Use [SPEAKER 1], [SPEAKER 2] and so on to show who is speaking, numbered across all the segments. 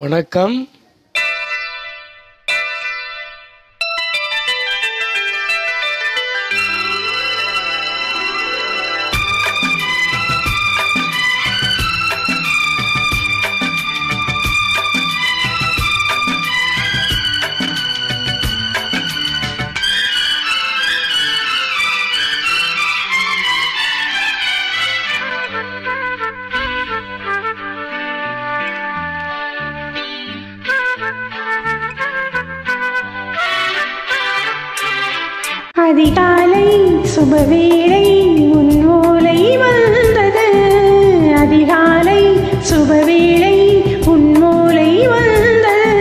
[SPEAKER 1] வணக்கம்.
[SPEAKER 2] அதிகாலை சுபவேளை உன் ஓலை வந்தது. அதிகாலை சுபவேளை உன் ஓலை வந்தது.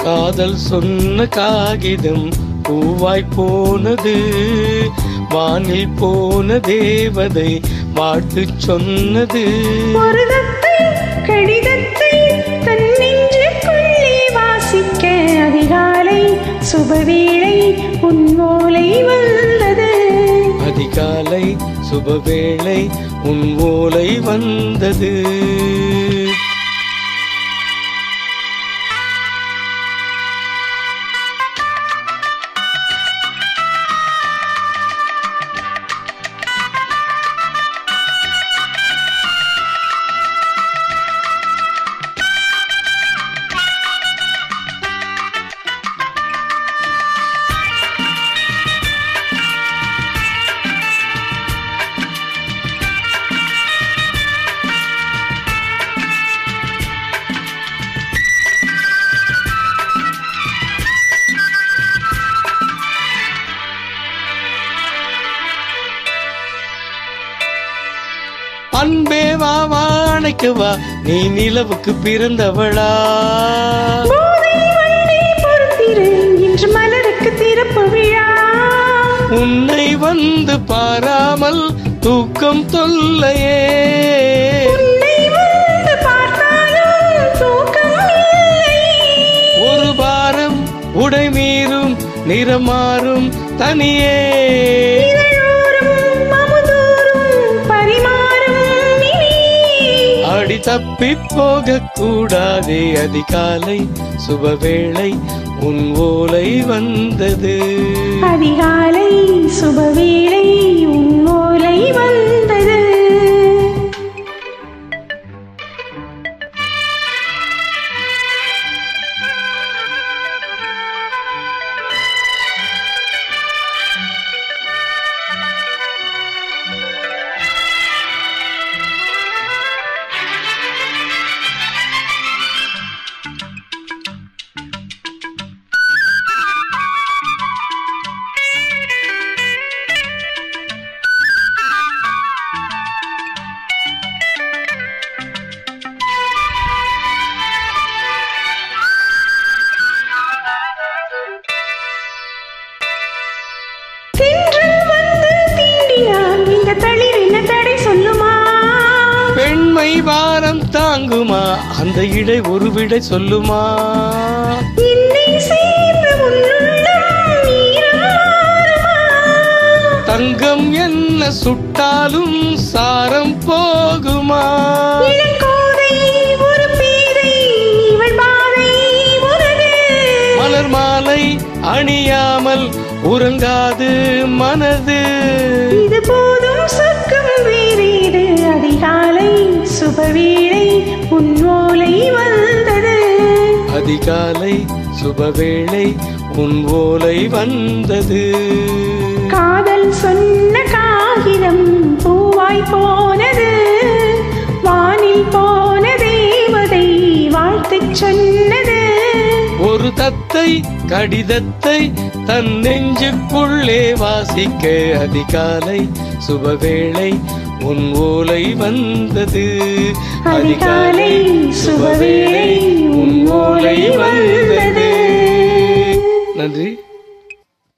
[SPEAKER 1] காதல் சொன்ன காகிதம் பூவாய் போனது. வானில் போன தேவதை வாழ்த்து சொன்னது.
[SPEAKER 2] ஒரு தத்தை கடிதத்தை தன் நெஞ்சுக்குள்ளே வாசிக்க அதிகாலை சுபவேளை உன் ஓலை வந்தது.
[SPEAKER 1] அதிகாலை சுபவேளை உன் ஓலை வந்தது. அன்பே வா வாழைக்கு வா, நீ நிலவுக்கு பிறந்தவளா.
[SPEAKER 2] இன்று மலருக்கு திறப்பு விழா.
[SPEAKER 1] உன்னை வந்து பாராமல் தூக்கம் தொல்லையே. ஒரு பாரம் உடை மீறும் நிறமாறும் தனியே. அடி தப்பி போக கூடாதே. அதிகாலை சுபவேளை உன் ஓலை வந்தது.
[SPEAKER 2] அதிகாலை சுபவேளை உன் ஓலை வந்தது.
[SPEAKER 1] பெண்மை வாரம் தாங்குமா, அந்த இடை ஒரு விடை சொல்லுமா. தங்கம் என்ன சுட்டாலும் சாரம் போகுமா. மலர் மாலை அணியாமல் உறங்காது மனது.
[SPEAKER 2] இது போதும் சொர்க்கம் வேறேது. அதிகாலை சுபவேளை உன் ஓலை வந்தது.
[SPEAKER 1] அதிகாலை சுபவேளை உன் ஓலை வந்தது.
[SPEAKER 2] காதல் சொன்ன காகிதம் பூவாய் போனது. வானில் போன தேவதை வாழ்த்து சொன்னது.
[SPEAKER 1] ஒரு தத்தை கடிதத்தை தன் நெஞ்சுக்குள்ளே வாசிக்க அதிகாலை சுபவேளை உன் ஓலை வந்தது.
[SPEAKER 2] அதிகாலை சுபவேளை உன் ஓலை வந்தது.
[SPEAKER 1] நன்றி.